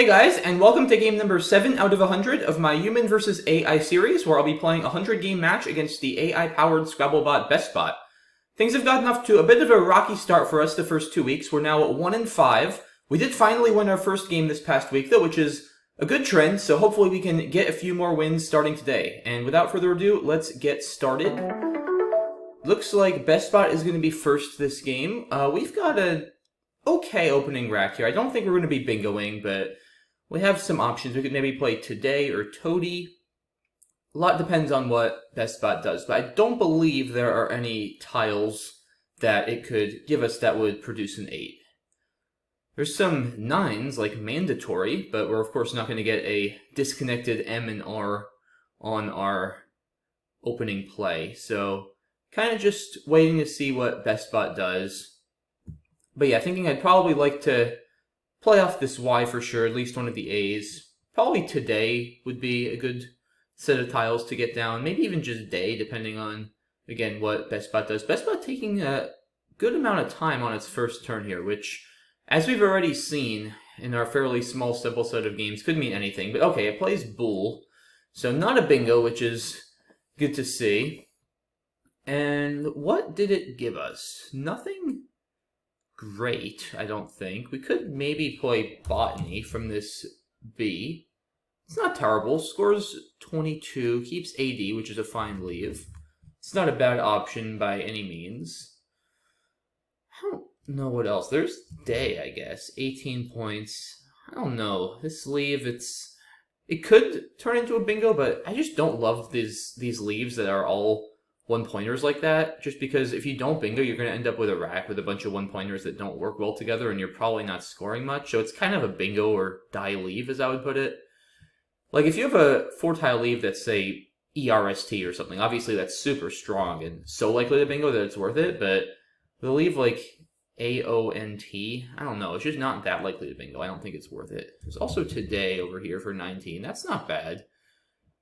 Hey guys, and welcome to game number 7 out of 100 of my Human vs. AI series, where I'll be playing a 100-game match against the AI-powered Scrabble bot BestBot. Things have gotten off to a bit of a rocky start for us the first 2 weeks. We're now at 1-5. We did finally win our first game this past week, though, which is a good trend, so hopefully we can get a few more wins starting today. And without further ado, let's get started. Looks like BestBot is going to be first this game. We've got a okay opening rack here. I don't think we're going to be bingoing, but we have some options. We could maybe play Today or Toady. A lot depends on what BestBot does, but I don't believe there are any tiles that it could give us that would produce an 8. There's some 9s, like mandatory, but we're of course not going to get a disconnected M and R on our opening play, so kind of just waiting to see what BestBot does. But yeah, thinking I'd probably like to play off this Y for sure, at least one of the A's. Probably Today would be a good set of tiles to get down. Maybe even just Day, depending on, again, what BestBot does. BestBot taking a good amount of time on its first turn here, which, as we've already seen in our fairly small, simple set of games, could mean anything. But okay, it plays Bool, so not a bingo, which is good to see. And what did it give us? Nothing great, I don't think. We could maybe play Botany from this B. It's not terrible. Scores 22, keeps AD, which is a fine leave. It's not a bad option by any means. I don't know what else. There's Day, I guess. 18 points. I don't know. This leave, it could turn into a bingo, but I just don't love these leaves that are all one-pointers like that, just because if you don't bingo, you're going to end up with a rack with a bunch of one-pointers that don't work well together, and you're probably not scoring much, so it's kind of a bingo or die leave, as I would put it. Like, if you have a 4-tile leave that's, say, ERST or something, obviously that's super strong and so likely to bingo that it's worth it, but the leave like AONT, I don't know, it's just not that likely to bingo. I don't think it's worth it. There's also Today over here for 19. That's not bad,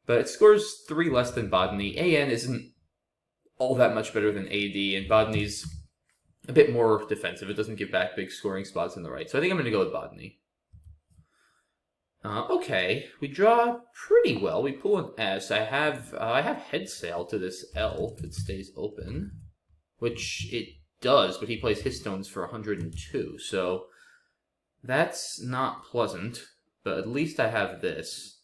but it scores 3 less than Botany. AN isn't all that much better than AD, and Botany's a bit more defensive. It doesn't give back big scoring spots on the right, so I think I'm going to go with Botany. Okay, we draw pretty well. We pull an S. I have head sail to this L if it stays open, which it does, but he plays his stones for 102, so that's not pleasant, but at least I have this.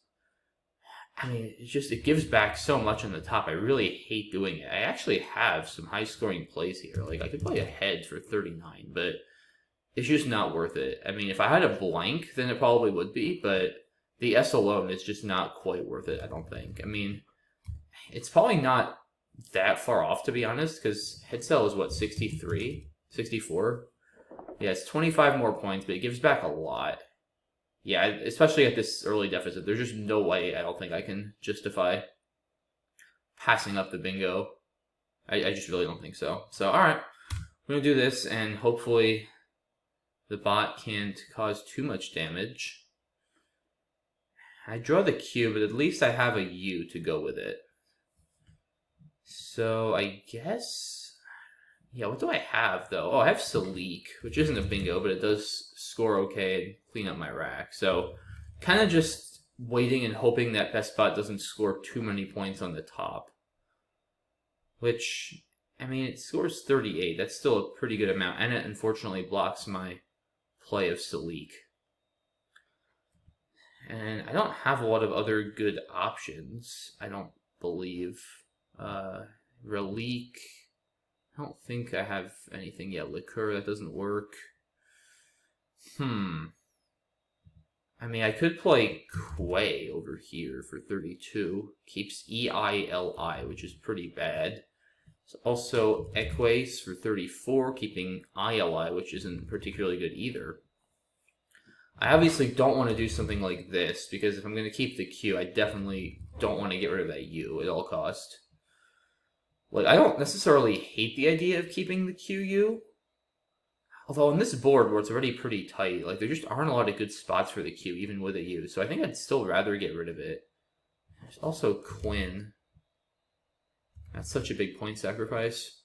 I mean, it gives back so much on the top. I really hate doing it. I actually have some high-scoring plays here. Like, I could play a head for 39, but it's just not worth it. I mean, if I had a blank, then it probably would be, but the S alone is just not quite worth it, I don't think. I mean, it's probably not that far off, to be honest, because head cell is, what, 63? 64? Yeah, it's 25 more points, but it gives back a lot. Yeah, especially at this early deficit, there's just no way I don't think I can justify passing up the bingo. I just really don't think so. So, alright, we're going to do this, and hopefully the bot can't cause too much damage. I draw the Q, but at least I have a U to go with it. So, I guess... Yeah, what do I have, though? Oh, I have Salik, which isn't a bingo, but it does score okay and clean up my rack. So, kind of just waiting and hoping that BestBot doesn't score too many points on the top. Which, I mean, it scores 38. That's still a pretty good amount, and it unfortunately blocks my play of Salik. And I don't have a lot of other good options, I don't believe. Relique... I don't think I have anything yet. Liqueur, that doesn't work. I mean, I could play Quay over here for 32. Keeps EILI, which is pretty bad. There's also Equace for 34, keeping ILI, which isn't particularly good either. I obviously don't want to do something like this, because if I'm going to keep the Q, I definitely don't want to get rid of that U at all costs. Like, I don't necessarily hate the idea of keeping the QU. Although on this board where it's already pretty tight, like, there just aren't a lot of good spots for the Q, even with a U. So I think I'd still rather get rid of it. There's also Quinn. That's such a big point sacrifice.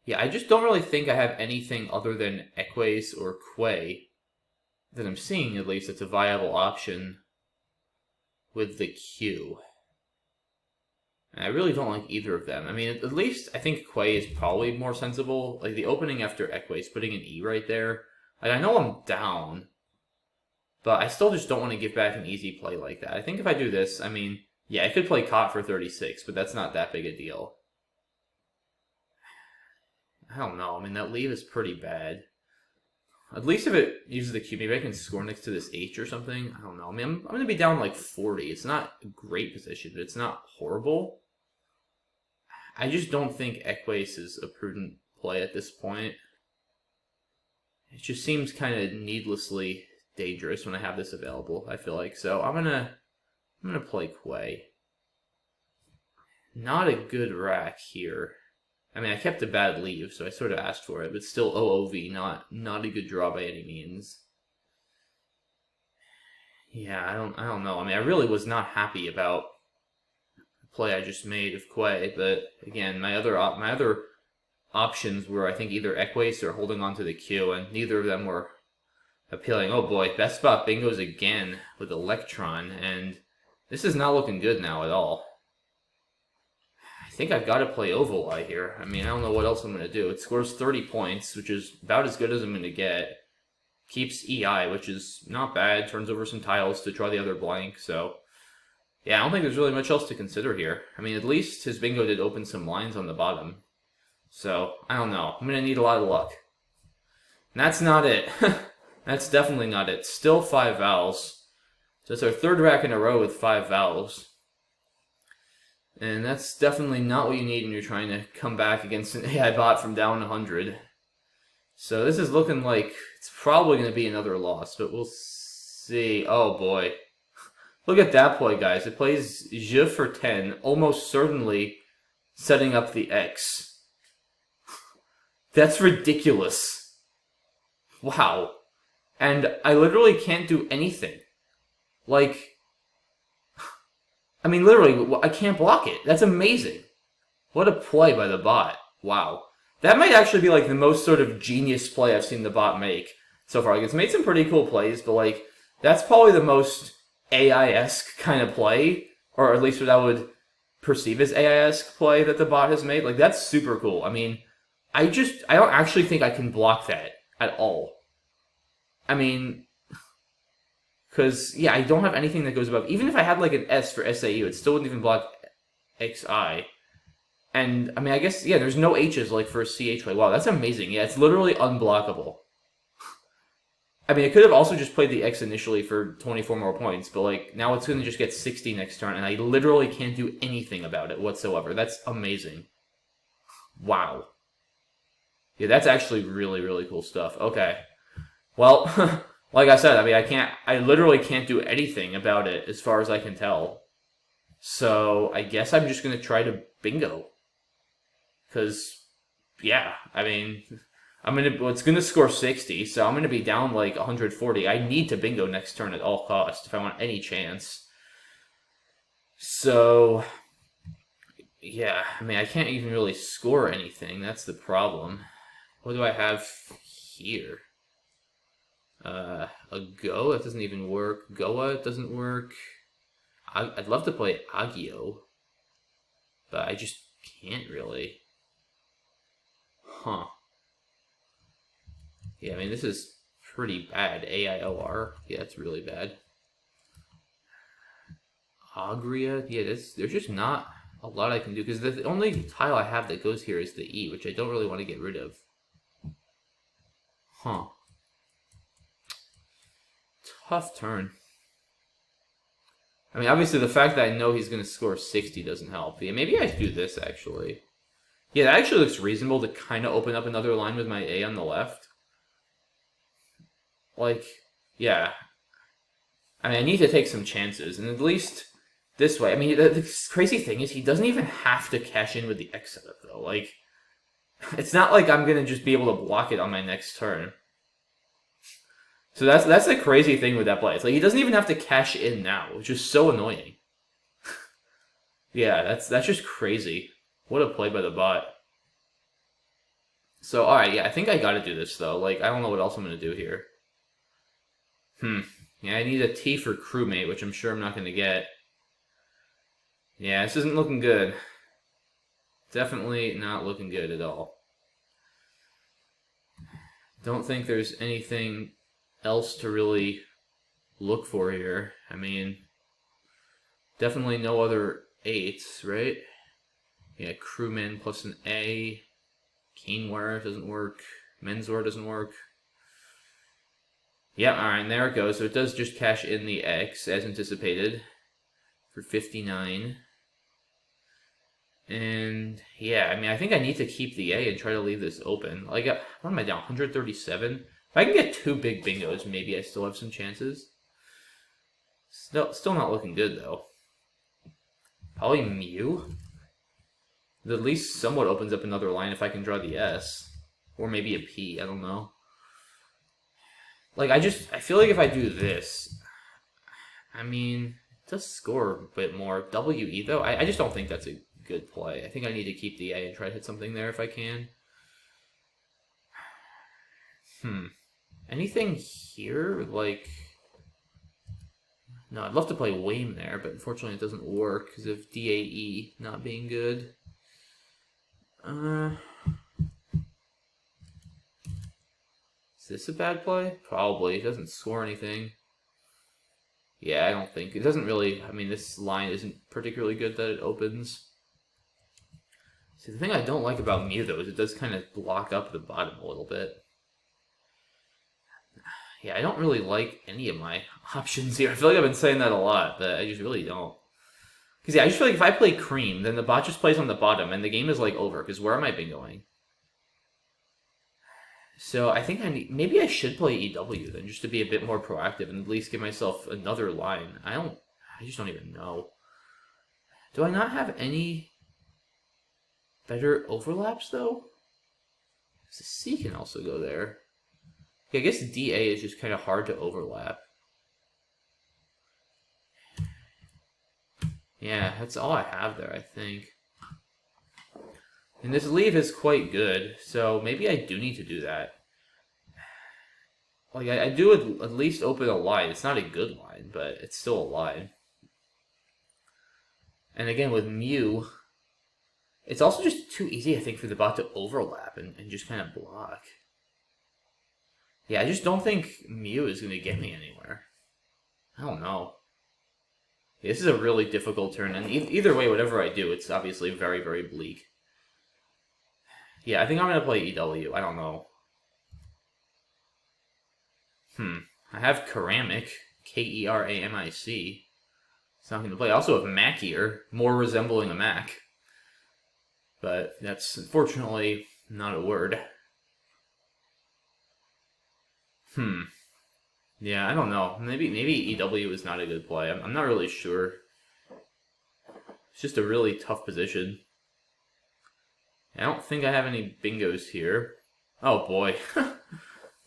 Yeah, I just don't really think I have anything other than Equace or Quay that I'm seeing, at least, it's a viable option with the Q. And I really don't like either of them. I mean, at least I think Quay is probably more sensible. Like, the opening after Equays, putting an E right there. Like, I know I'm down, but I still just don't want to give back an easy play like that. I think if I do this, I mean, yeah, I could play Cot for 36, but that's not that big a deal. I don't know. I mean, that leave is pretty bad. At least if it uses the Q, maybe I can score next to this H or something. I don't know. I mean, I'm going to be down like 40. It's not a great position, but it's not horrible. I just don't think Equace is a prudent play at this point. It just seems kind of needlessly dangerous when I have this available, I feel like. So I'm gonna play Quay. Not a good rack here. I mean, I kept a bad leave, so I sort of asked for it, but still OOV, not a good draw by any means. Yeah, I don't know. I mean, I really was not happy about the play I just made of Quay, but again, my other options were, I think, either Equace or holding on to the Q, and neither of them were appealing. Oh boy, BestBot bingos again with Electron, and this is not looking good now at all. I think I've got to play Ovaleye here. I mean, I don't know what else I'm going to do. It scores 30 points, which is about as good as I'm going to get. Keeps EI, which is not bad. Turns over some tiles to draw the other blank, so... yeah, I don't think there's really much else to consider here. I mean, at least his bingo did open some lines on the bottom. So, I don't know. I'm going to need a lot of luck. And that's not it. That's definitely not it. Still 5 vowels. So it's our third rack in a row with 5 vowels. And that's definitely not what you need when you're trying to come back against an AI bot from down 100. So this is looking like it's probably going to be another loss, but we'll see. Oh boy. Look at that play, guys. It plays Je for 10, almost certainly setting up the X. That's ridiculous. Wow. And I literally can't do anything. Like... I mean, literally, I can't block it. That's amazing. What a play by the bot. Wow. That might actually be, like, the most sort of genius play I've seen the bot make so far. Like, it's made some pretty cool plays, but, like, that's probably the most AI-esque kind of play, or at least what I would perceive as AI-esque play that the bot has made. Like, that's super cool. I mean, I don't actually think I can block that at all. I mean... because, yeah, I don't have anything that goes above. Even if I had, like, an S for SAU, it still wouldn't even block XI. And, I mean, I guess, yeah, there's no H's, like, for a CH play. Wow, that's amazing. Yeah, it's literally unblockable. I mean, it could have also just played the X initially for 24 more points, but, like, now it's going to just get 60 next turn, and I literally can't do anything about it whatsoever. That's amazing. Wow. Yeah, that's actually really, really cool stuff. Okay. Well... like I said, I mean, I literally can't do anything about it as far as I can tell. So, I guess I'm just going to try to bingo. Because, yeah, I mean, it's going to score 60, so I'm going to be down like 140. I need to bingo next turn at all costs if I want any chance. So, yeah, I mean, I can't even really score anything. That's the problem. What do I have here? A Go? That doesn't even work. Goa doesn't work. I'd love to play Agio, but I just can't really. Huh. Yeah, I mean, this is pretty bad. AIOR. Yeah, it's really bad. Agria. Yeah, there's just not a lot I can do, because the only tile I have that goes here is the E, which I don't really want to get rid of. Huh. Tough turn. I mean, obviously, the fact that I know he's going to score 60 doesn't help. Yeah, maybe I should do this, actually. Yeah, that actually looks reasonable to kind of open up another line with my A on the left. Like, yeah. I mean, I need to take some chances, and at least this way. I mean, the crazy thing is he doesn't even have to cash in with the X setup, though. Like, it's not like I'm going to just be able to block it on my next turn. So that's the crazy thing with that play. It's like he doesn't even have to cash in now, which is so annoying. Yeah, that's just crazy. What a play by the bot. So, alright, yeah, I think I gotta do this, though. Like, I don't know what else I'm gonna do here. Yeah, I need a T for crewmate, which I'm sure I'm not going to get. Yeah, this isn't looking good. Definitely not looking good at all. Don't think there's anything else to really look for here. I mean, definitely no other 8s, right? Yeah, crewman plus an A. Caneware doesn't work. Menswear doesn't work. Yeah, alright, and there it goes. So it does just cash in the X, as anticipated, for 59. And, yeah, I mean, I think I need to keep the A and try to leave this open. Like, what am I down, 137? If I can get 2 big bingos, maybe I still have some chances. Still not looking good, though. Probably Mew? That at least somewhat opens up another line if I can draw the S. Or maybe a P, I don't know. Like, I feel like if I do this, I mean, it does score a bit more. WE, though, I just don't think that's a good play. I think I need to keep the A and try to hit something there if I can. Anything here? Like, no, I'd love to play Wame there, but unfortunately it doesn't work because of DAE not being good. Is this a bad play? Probably. It doesn't score anything. Yeah, I don't think. It doesn't really... I mean, this line isn't particularly good that it opens. See, the thing I don't like about Mew, though, is it does kind of block up the bottom a little bit. Yeah, I don't really like any of my options here. I feel like I've been saying that a lot, but I just really don't. Because, yeah, I just feel like if I play Cream, then the bot just plays on the bottom, and the game is, like, over, because where am I bingoing? So I think maybe I should play EW then, just to be a bit more proactive and at least give myself another line. I just don't even know. Do I not have any better overlaps, though? The C can also go there. Yeah, I guess DA is just kind of hard to overlap. Yeah, that's all I have there, I think. And this leave is quite good, so maybe I do need to do that. Like, I do at least open a line. It's not a good line, but it's still a line. And again, with Mew, it's also just too easy, I think, for the bot to overlap and just kind of block. Yeah, I just don't think Mew is going to get me anywhere. I don't know. This is a really difficult turn, and either way, whatever I do, it's obviously very, very bleak. Yeah, I think I'm going to play EW. I don't know. I have Keramic, Keramic. It's not going to play. I also have Mac here, more resembling a Mac. But that's unfortunately not a word. Yeah, I don't know. Maybe EW is not a good play. I'm not really sure. It's just a really tough position. I don't think I have any bingos here. Oh boy.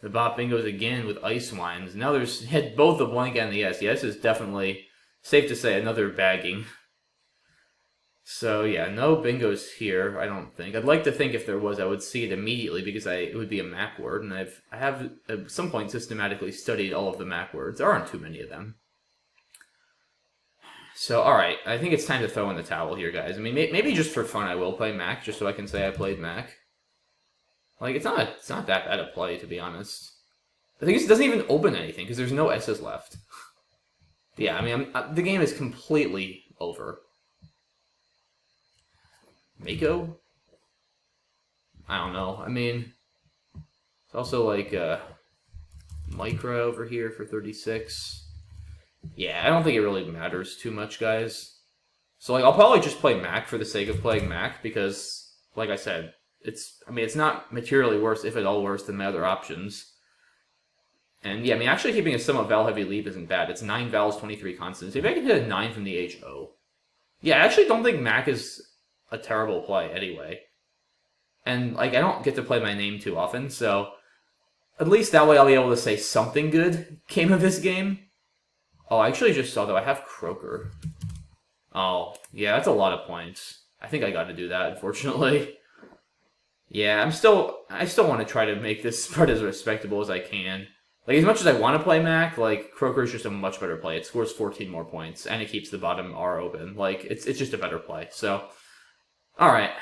The bot bingos again with Ice Wines. Now there's had both the blank and the S. Yeah, this is definitely, safe to say, another bagging. So yeah, no bingos here, I don't think. I'd like to think if there was, I would see it immediately because it would be a Mac word, and I have at some point systematically studied all of the Mac words. There aren't too many of them. So, alright, I think it's time to throw in the towel here, guys. I mean, maybe just for fun I will play Mac, just so I can say I played Mac. Like, it's not that bad a play, to be honest. The thing is, it doesn't even open anything, because there's no S's left. Yeah, I mean, the game is completely over. Mako? I don't know. I mean, it's also like Micra over here for 36. Yeah, I don't think it really matters too much, guys. So, like, I'll probably just play Mac for the sake of playing Mac, because, like I said, it's not materially worse, if at all worse, than my other options. And yeah, I mean, actually keeping a somewhat vowel-heavy leap isn't bad. It's 9 vowels, 23 consonants. Maybe I can hit a 9 from the HO. Yeah, I actually don't think Mac is a terrible play anyway. And, like, I don't get to play my name too often, so at least that way I'll be able to say something good came of this game. Oh, I actually just saw, though, I have Croaker. Oh, yeah, that's a lot of points. I think I got to do that, unfortunately. Yeah, I still want to try to make this part as respectable as I can. Like, as much as I want to play Mac, like, Croaker is just a much better play. It scores 14 more points, and it keeps the bottom R open. Like, it's just a better play. So, alright.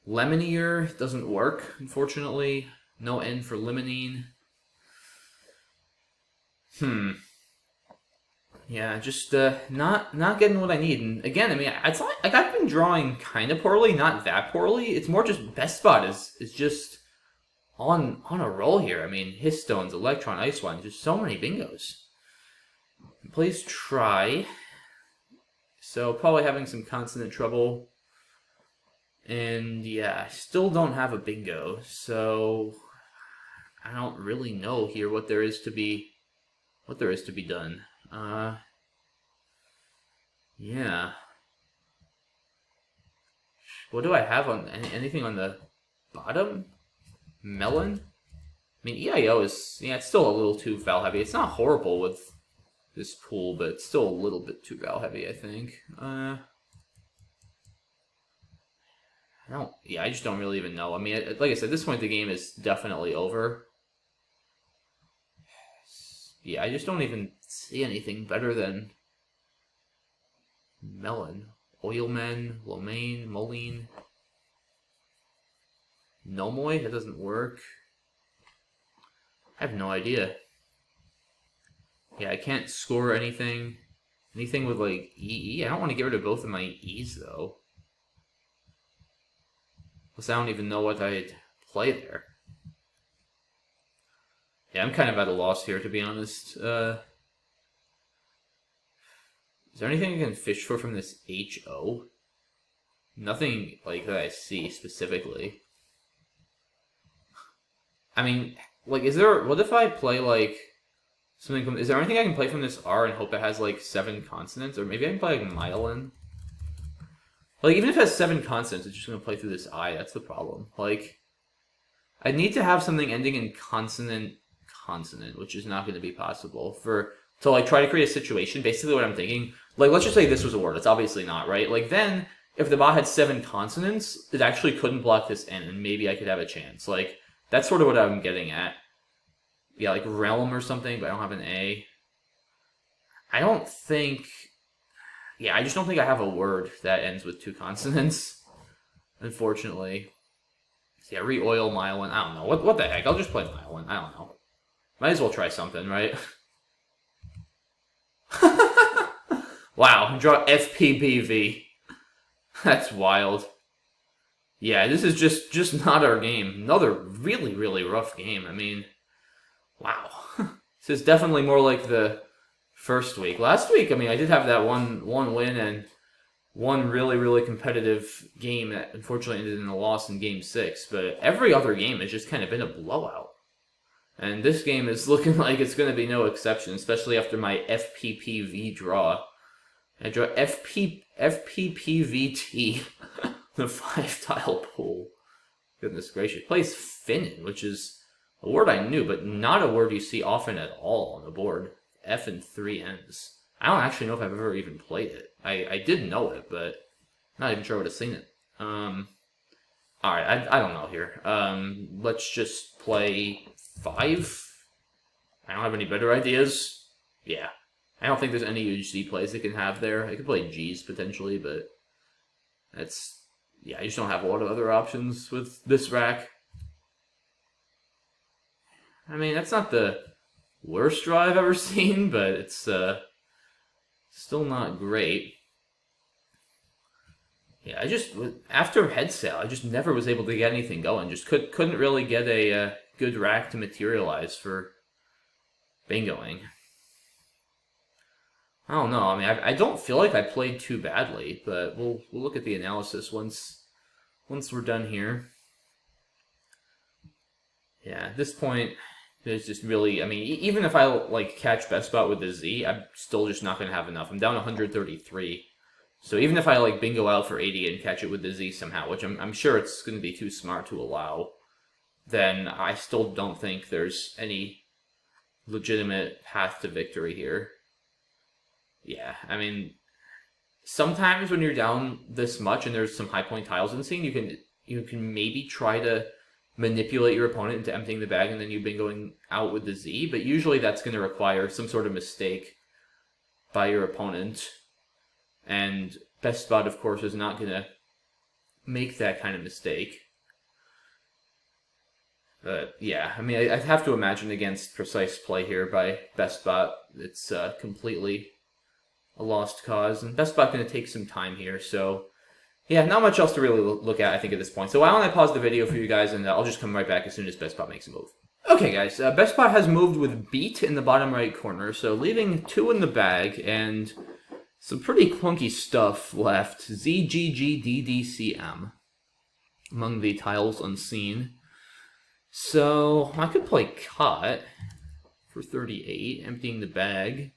Lemonier doesn't work, unfortunately. No N for limonene. Yeah, just not getting what I need. And again, I mean, it's not, like, I've been drawing kind of poorly, not that poorly. It's more just BestBot is just on a roll here. I mean, Histones, Electron, Ice Wine, just so many bingos. Please try. So probably having some consonant trouble. And yeah, I still don't have a bingo, so I don't really know here what there is to be done. Yeah. What do I have on anything on the bottom? Melon? I mean, EIO is, yeah, it's still a little too val heavy. It's not horrible with this pool, but it's still a little bit too val heavy, I think. I just don't really even know. I mean, like I said, at this point the game is definitely over. Yeah, I just don't even see anything better than Melon. Oilmen, Lomain, Moline. Nomoy? That doesn't work. I have no idea. Yeah, I can't score anything. Anything with, like, EE? I don't want to get rid of both of my E's, though. Plus, I don't even know what I'd play there. Yeah, I'm kind of at a loss here, to be honest. Is there anything I can fish for from this HO? Nothing, like, that I see specifically. I mean, like, what if I play, like, something from, is there anything I can play from this R and hope it has, like, 7 consonants? Or maybe I can play, like, myelin? Like, even if it has 7 consonants, it's just going to play through this I. That's the problem. Like, I need to have something ending in consonant, which is not going to be possible to, like, try to create a situation. Basically what I'm thinking, like, let's just say this was a word. It's obviously not, right? Like, then, if the bot had 7 consonants, it actually couldn't block this N, and maybe I could have a chance. Like, that's sort of what I'm getting at. Yeah, like realm or something, but I don't have an A. I don't think... Yeah, I just don't think I have a word that ends with 2 consonants, unfortunately. So yeah, re-oil myelin. I don't know. What the heck? I'll just play myelin. I don't know. Might as well try something, right? Wow, draw FPPV. That's wild. Yeah, this is just not our game. Another really, really rough game. I mean, wow. This is definitely more like the first week. Last week, I mean, I did have that one win and one really, really competitive game that unfortunately ended in a loss in Game 6. But every other game has just kind of been a blowout. And this game is looking like it's going to be no exception, especially after my FPPV draw. I draw FPPVT, the 5-tile pool. Goodness gracious. Plays Finnan, which is a word I knew, but not a word you see often at all on the board. F and 3 N's. I don't actually know if I've ever even played it. I did know it, but not even sure I would have seen it. Alright, I don't know here. Let's just play 5. I don't have any better ideas. Yeah. I don't think there's any huge Z plays they can have there. I could play G's potentially, but that's... Yeah, I just don't have a lot of other options with this rack. I mean, that's not the worst draw I've ever seen, but it's still not great. Yeah, after head sale, I just never was able to get anything going. Just couldn't really get a good rack to materialize for bingoing. I don't know. I mean, I don't feel like I played too badly, but we'll look at the analysis once we're done here. Yeah, at this point, there's just really, I mean, even if I like catch BestBot with the Z, I'm still just not going to have enough. I'm down 133. So even if I like bingo out for 80 and catch it with the Z somehow, which I'm sure it's going to be too smart to allow, then I still don't think there's any legitimate path to victory here. Yeah, I mean, sometimes when you're down this much and there's some high point tiles in the scene, you can maybe try to manipulate your opponent into emptying the bag and then you bingoing out with the Z, but usually that's going to require some sort of mistake by your opponent. And BestBot, of course, is not going to make that kind of mistake. But yeah, I mean, I have to imagine against precise play here by BestBot, it's completely a lost cause. And BestBot going to take some time here, so yeah, not much else to really look at, I think, at this point. So why don't I pause the video for you guys, and I'll just come right back as soon as BestBot makes a move. Okay, guys, BestBot has moved with beat in the bottom right corner, so leaving 2 in the bag, and some pretty clunky stuff left. ZGGDDCM among the tiles unseen. So I could play Cot for 38, emptying the bag.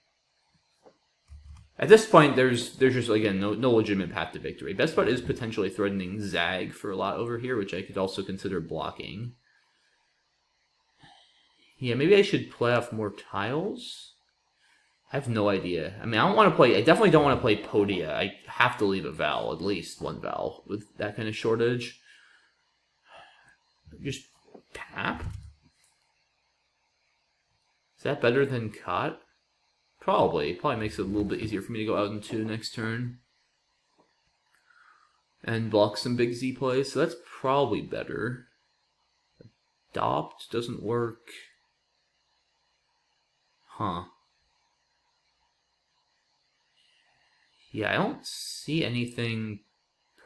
At this point, there's just, again, no legitimate path to victory. BestBot is potentially threatening Zag for a lot over here, which I could also consider blocking. Yeah, maybe I should play off more tiles? I have no idea. I mean, I definitely don't want to play Podia. I have to leave a Val, at least one Val, with that kind of shortage. Just tap? Is that better than Cot? Probably makes it a little bit easier for me to go out in 2 next turn. And block some big Z plays, so that's probably better. Adopt doesn't work. Huh. Yeah, I don't see anything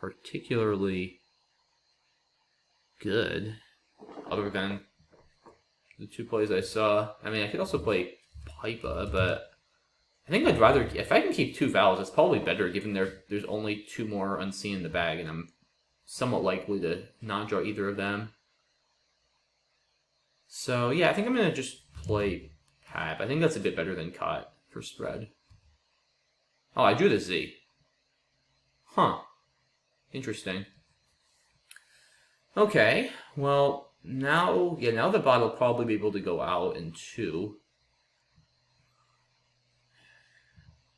particularly good other than the 2 plays I saw. I mean, I could also play Pipa, but I think I'd rather, if I can keep 2 vowels, it's probably better given there's only 2 more unseen in the bag, and I'm somewhat likely to not draw either of them. So yeah, I think I'm going to just play Pap. I think that's a bit better than Cot for spread. Oh, I drew the Z. Huh. Interesting. Okay, well, now the bot will probably be able to go out in 2.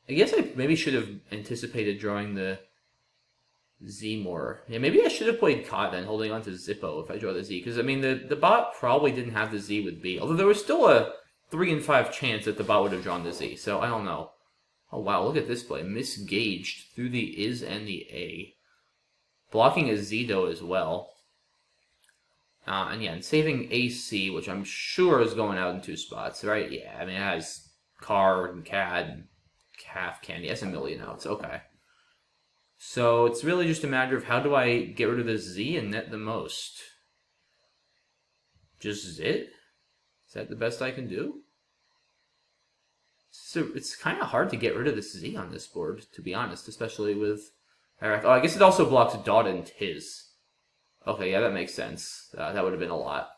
I guess I maybe should have anticipated drawing the Z more. Yeah, maybe I should have played Cot then, holding on to Zippo if I draw the Z. Because, I mean, the bot probably didn't have the Z with B. Although there was still a 3 in 5 chance that the bot would have drawn the Z. So, I don't know. Oh, wow, look at this play. Misgauged through the is and the A. Blocking a Z-Do as well. And yeah, and saving AC, which I'm sure is going out in 2 spots, right? Yeah, I mean, it has Car and Cad, Calf Candy. That's a million outs. Okay. So it's really just a matter of how do I get rid of the Z and net the most? Just Zit? Is that the best I can do? So it's kind of hard to get rid of this Z on this board, to be honest, especially with... Oh, I guess it also blocks Dot and Tiz. Okay, yeah, that makes sense. That would have been a lot.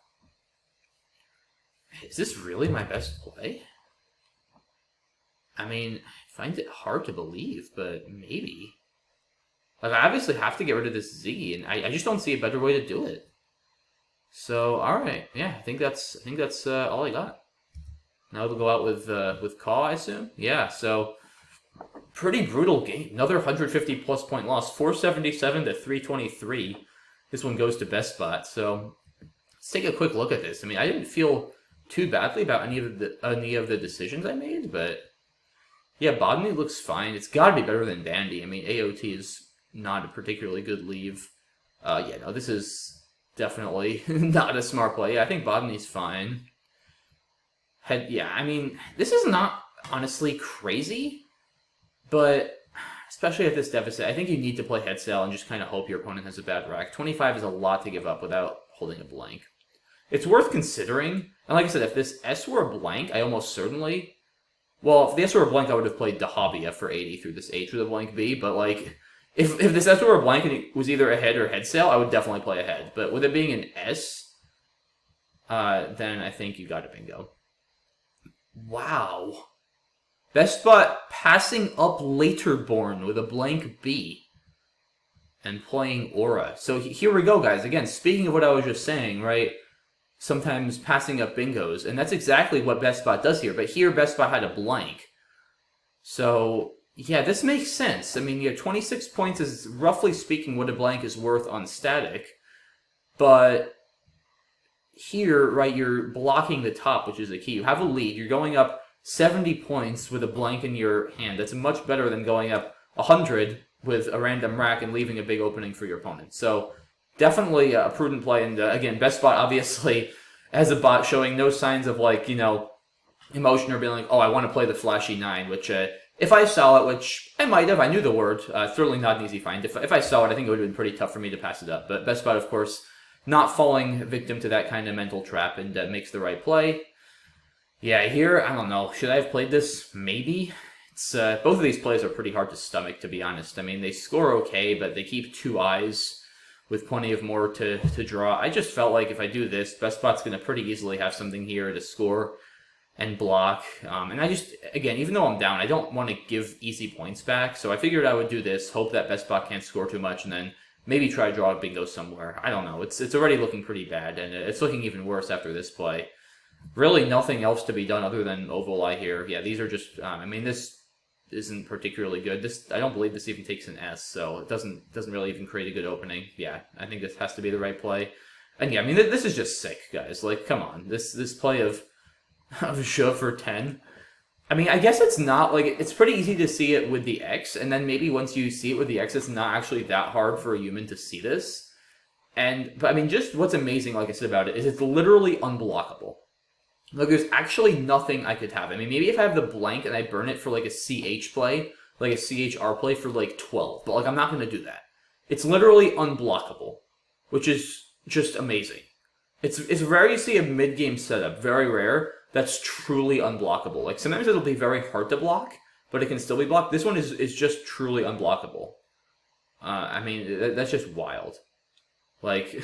Is this really my best play? I mean, I find it hard to believe, but maybe. Like, I obviously have to get rid of this Z, and I just don't see a better way to do it. So, alright, yeah, I think that's all I got. Now we'll go out with Caw, I assume? Yeah, so pretty brutal game. Another 150 plus point loss, 477 to 323. This one goes to BestBot. So let's take a quick look at this. I mean, I didn't feel too badly about any of the decisions I made, but yeah, Botany looks fine. It's got to be better than Dandy. I mean, AOT is not a particularly good leave. Yeah, no, this is definitely not a smart play. I think Botany's fine. Yeah, I mean, this is not honestly crazy, but especially at this deficit, I think you need to play head sail and just kind of hope your opponent has a bad rack. 25 is a lot to give up without holding a blank. It's worth considering, and like I said, if this S were a blank, I almost certainly... Well, if the S were a blank, I would have played Dahabia for 80 through this H with a blank B, but like, if this S were a blank and it was either a head or head sail, I would definitely play a head. But with it being an S, then I think you got a bingo. Wow. BestBot passing up Laterborn with a blank B and playing Aura. So here we go, guys. Again, speaking of what I was just saying, right? Sometimes passing up bingos. And that's exactly what BestBot does here. But here, BestBot had a blank. So, yeah, this makes sense. I mean, yeah, 26 points is, roughly speaking, what a blank is worth on static. But here, right, you're blocking the top, which is the key. You have a lead. You're going up 70 points with a blank in your hand. That's much better than going up 100 with a random rack and leaving a big opening for your opponent. So definitely a prudent play. And again, BestBot obviously has a bot showing no signs of, like, emotion or being like, oh, I want to play the flashy 9, which if I saw it, which I might have, I knew the word, certainly not an easy find. If I saw it, I think it would have been pretty tough for me to pass it up. But BestBot, of course, not falling victim to that kind of mental trap and makes the right play. Yeah, here, I don't know. Should I have played this? Maybe. It's both of these plays are pretty hard to stomach, to be honest. I mean, they score okay, but they keep 2 eyes with plenty of more to draw. I just felt like if I do this, BestBot's going to pretty easily have something here to score and block. And I just, again, even though I'm down, I don't want to give easy points back. So I figured I would do this, hope that BestBot can't score too much, and then maybe try to draw a bingo somewhere. I don't know. It's already looking pretty bad, and it's looking even worse after this play. Really nothing else to be done other than overlay here. Yeah, these are just, I mean, this isn't particularly good. This, I don't believe this even takes an S, so it doesn't really even create a good opening. Yeah, I think this has to be the right play. And yeah, I mean, this is just sick, guys. Like, come on. This play of shove for 10. I mean, I guess it's not, like, it's pretty easy to see it with the X, and then maybe once you see it with the X, it's not actually that hard for a human to see this. But I mean, just what's amazing, like I said about it, is it's literally unblockable. Like, there's actually nothing I could have. I mean, maybe if I have the blank and I burn it for, like, a CH play, like a CHR play for, like, 12. But, like, I'm not going to do that. It's literally unblockable, which is just amazing. It's rare you see a mid-game setup, very rare, that's truly unblockable. Like, sometimes it'll be very hard to block, but it can still be blocked. This one is just truly unblockable. I mean, that's just wild. Like...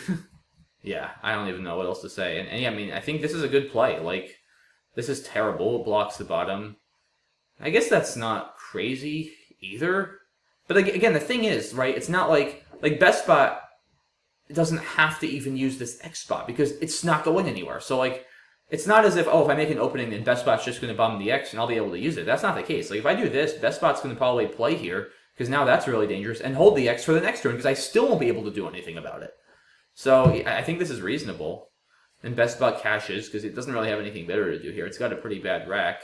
Yeah, I don't even know what else to say. And yeah, I mean, I think this is a good play. Like, this is terrible. It blocks the bottom. I guess that's not crazy either. But like, again, the thing is, right, it's not like BestBot doesn't have to even use this X spot because it's not going anywhere. So, like, it's not as if, oh, if I make an opening, then BestBot's just going to bomb the X and I'll be able to use it. That's not the case. Like, if I do this, BestBot's going to probably play here because now that's really dangerous and hold the X for the next turn because I still won't be able to do anything about it. So, I think this is reasonable. And BestBot cashes, because it doesn't really have anything better to do here. It's got a pretty bad rack.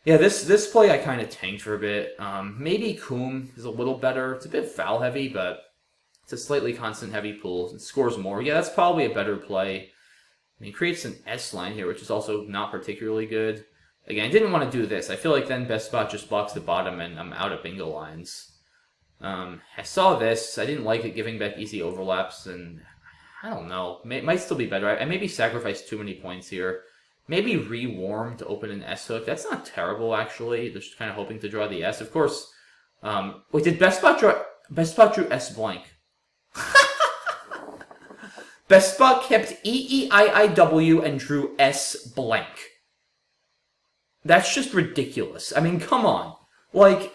Yeah, this play I kind of tanked for a bit. Maybe Coom is a little better. It's a bit foul-heavy, but it's a slightly constant-heavy pool. It scores more. Yeah, that's probably a better play. I mean, he creates an S-line here, which is also not particularly good. Again, I didn't want to do this. I feel like then BestBot just blocks the bottom, and I'm out of bingo lines. I saw this. I didn't like it giving back easy overlaps, and... I don't know. It might still be better. I maybe sacrificed too many points here. Maybe re-warm to open an S-hook. That's not terrible, actually. Just kind of hoping to draw the S. Of course, wait, did BestBot draw... BestBot drew S blank. BestBot kept EEIIW and drew S blank. That's just ridiculous. I mean, come on. Like...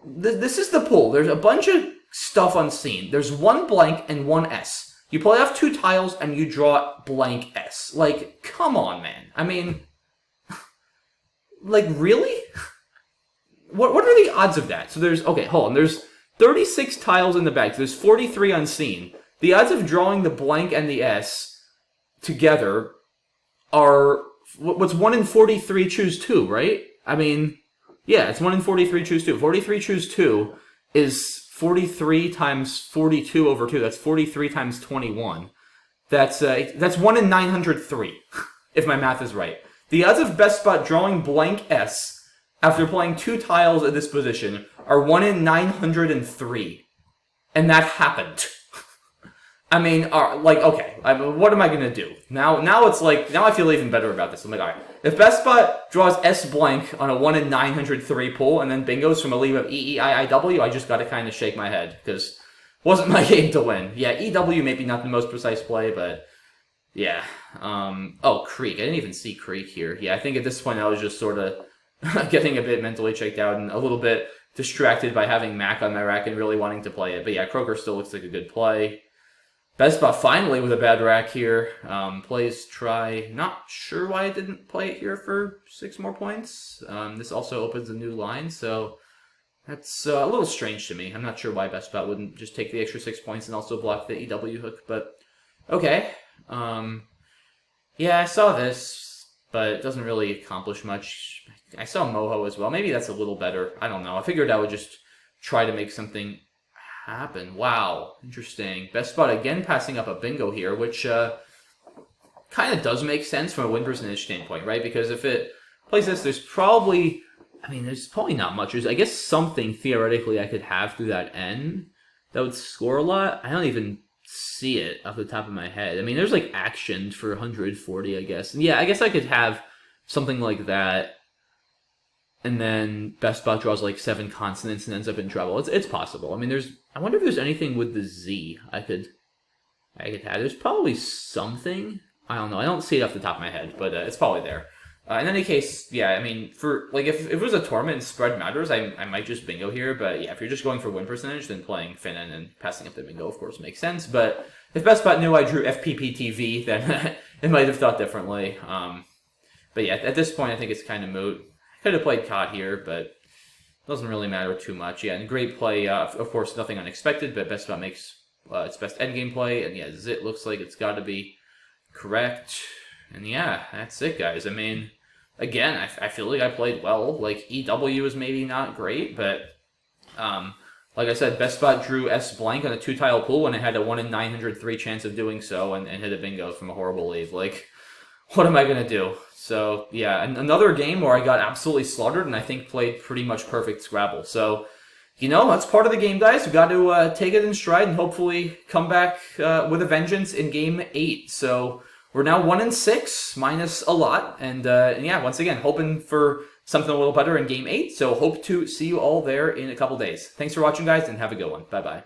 This is the pool. There's a bunch of... stuff unseen. There's one blank and one S. You play off 2 tiles and you draw blank S. Like, come on, man. I mean, like, really? What are the odds of that? So there's, okay, hold on. There's 36 tiles in the bag. So there's 43 unseen. The odds of drawing the blank and the S together are, what's 1 in 43 choose 2, right? I mean, yeah, it's 1 in 43 choose 2. 43 choose 2 is 43 times 42 over 2. That's 43 times 21. That's 1 in 903, if my math is right. The odds of BestBot drawing blank S after playing 2 tiles at this position are 1 in 903. And that happened. I mean, like, okay, what am I going to do? Now it's like, now I feel even better about this. I'm like, all right, if BestBot draws S blank on a 1 in 903 pull and then bingos from a lead of EEIIW, I just got to kind of shake my head because it wasn't my game to win. Yeah, EW maybe not the most precise play, but yeah. Oh, Creek. I didn't even see Creek here. Yeah, I think at this point I was just sort of getting a bit mentally checked out and a little bit distracted by having Mac on my rack and really wanting to play it. But yeah, Croaker still looks like a good play. BestBot finally with a bad rack here. Plays try. Not sure why I didn't play it here for 6 more points. This also opens a new line, so that's a little strange to me. I'm not sure why BestBot wouldn't just take the extra 6 points and also block the EW hook, but Okay. Yeah, I saw this, but it doesn't really accomplish much. I saw Moho as well. Maybe that's a little better. I don't know. I figured I would just try to make something happen. Wow, interesting. BestBot again passing up a bingo here, which kind of does make sense from a win percentage standpoint, right? Because if it plays this, there's probably not much. There's, I guess, something theoretically I could have through that N that would score a lot. I don't even see it off the top of my head. I mean, there's like action for 140, I guess. And yeah, I guess I could have something like that, and then BestBot draws like 7 consonants and ends up in trouble. It's possible. I mean, I wonder if there's anything with the Z I could have. There's probably something. I don't know. I don't see it off the top of my head, but it's probably there. In any case, yeah, I mean, for like if it was a tournament and spread matters, I might just bingo here. But yeah, if you're just going for win percentage, then playing Finnan and passing up the bingo, of course, makes sense. But if BestBot knew I drew FPPTV, then it might have thought differently. But yeah, at this point, I think it's kind of moot. I could have played COD here, but it doesn't really matter too much. Yeah, and great play. Of course, nothing unexpected, but BestBot makes its best endgame play. And yeah, Zit looks like it's got to be correct. And yeah, that's it, guys. I mean, again, I feel like I played well. Like, EW is maybe not great, but like I said, BestBot drew S blank on a 2-tile pool when it had a 1 in 903 chance of doing so and hit a bingo from a horrible leave. Like, what am I going to do? So, yeah, another game where I got absolutely slaughtered and I think played pretty much perfect Scrabble. So, you know, that's part of the game, guys. We've got to take it in stride and hopefully come back with a vengeance in Game 8. So, we're now 1 in 6, minus a lot. And yeah, once again, hoping for something a little better in Game 8. So, hope to see you all there in a couple days. Thanks for watching, guys, and have a good one. Bye-bye.